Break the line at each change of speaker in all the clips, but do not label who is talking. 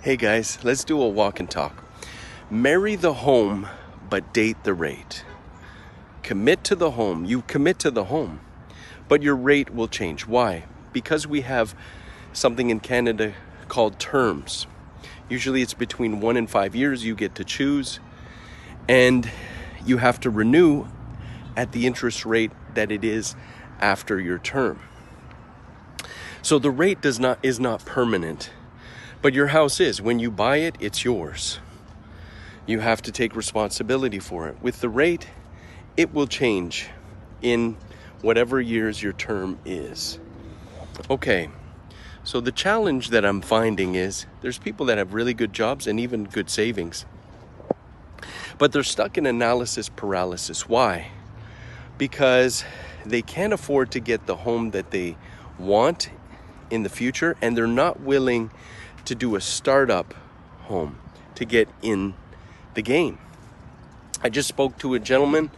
Hey guys, let's do a walk and talk. Marry the home, but date the rate. Commit to the home. You commit to the home, but your rate will change. Why? Because we have something in Canada called terms. Usually it's between 1 and 5 years. You get to choose, and you have to renew at the interest rate that it is after your term. So the rate is not permanent. But your house is. When you buy it, it's yours. You have to take responsibility for it. With the rate, it will change in whatever years your term is. Okay, so the challenge that I'm finding is there's people that have really good jobs and even good savings, but they're stuck in analysis paralysis. Why? Because they can't afford to get the home that they want in the future, and they're not willing to do a startup home to get in the game. I just spoke to a gentleman,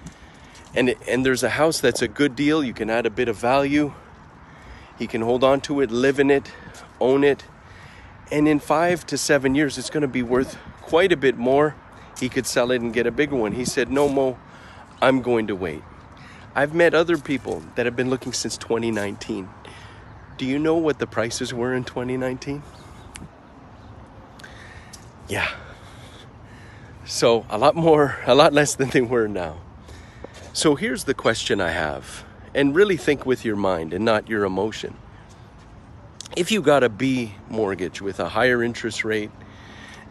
and there's a house that's a good deal. You can add a bit of value. He can hold on to it, live in it, own it, and in 5 to 7 years, it's going to be worth quite a bit more. He could sell it and get a bigger one. He said, "No, Mo, I'm going to wait." I've met other people that have been looking since 2019. Do you know what the prices were in 2019? Yeah. So a lot less than they were now. So here's the question I have, and really think with your mind and not your emotion. If you got a B mortgage with a higher interest rate,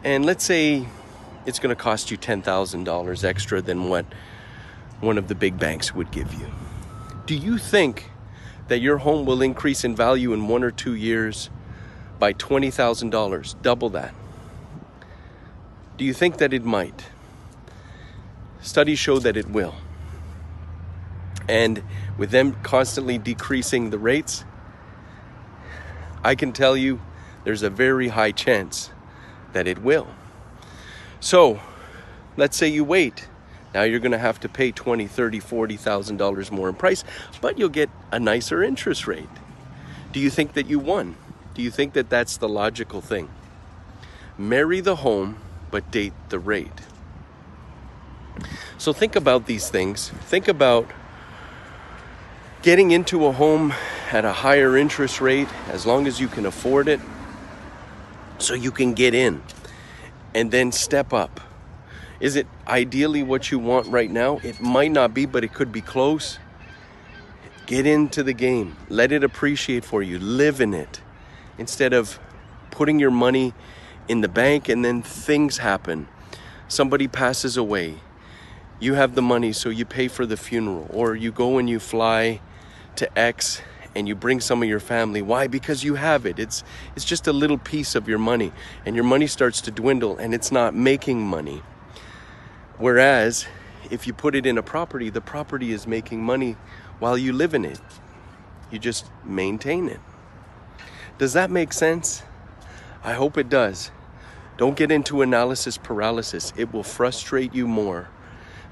and let's say it's going to cost you $10,000 extra than what one of the big banks would give you, do you think that your home will increase in value in 1 or 2 years by $20,000, double that? Do you think that it might? Studies show that it will. And with them constantly decreasing the rates, I can tell you there's a very high chance that it will. So let's say you wait. Now you're going to have to pay $20,000, $30,000, $40,000 more in price, but you'll get a nicer interest rate. Do you think that you won? Do you think that that's the logical thing? Marry the home, but date the rate. So think about these things. Think about getting into a home at a higher interest rate as long as you can afford it, so you can get in and then step up. Is it ideally what you want right now? It might not be, but it could be close. Get into the game. Let it appreciate for you. Live in it instead of putting your money in the bank and then things happen. Somebody passes away. You have the money, so you pay for the funeral, or you go and you fly to X and you bring some of your family. Why? Because you have it. It's just a little piece of your money, and your money starts to dwindle and it's not making money. Whereas if you put it in a property, the property is making money while you live in it. You just maintain it. Does that make sense? I hope it does. Don't get into analysis paralysis. It will frustrate you more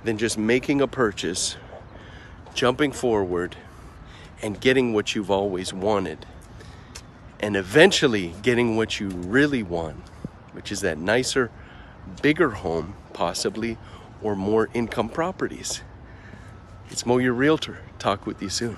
than just making a purchase, jumping forward, and getting what you've always wanted. And eventually getting what you really want, which is that nicer, bigger home, possibly, or more income properties. It's Mo, your realtor. Talk with you soon.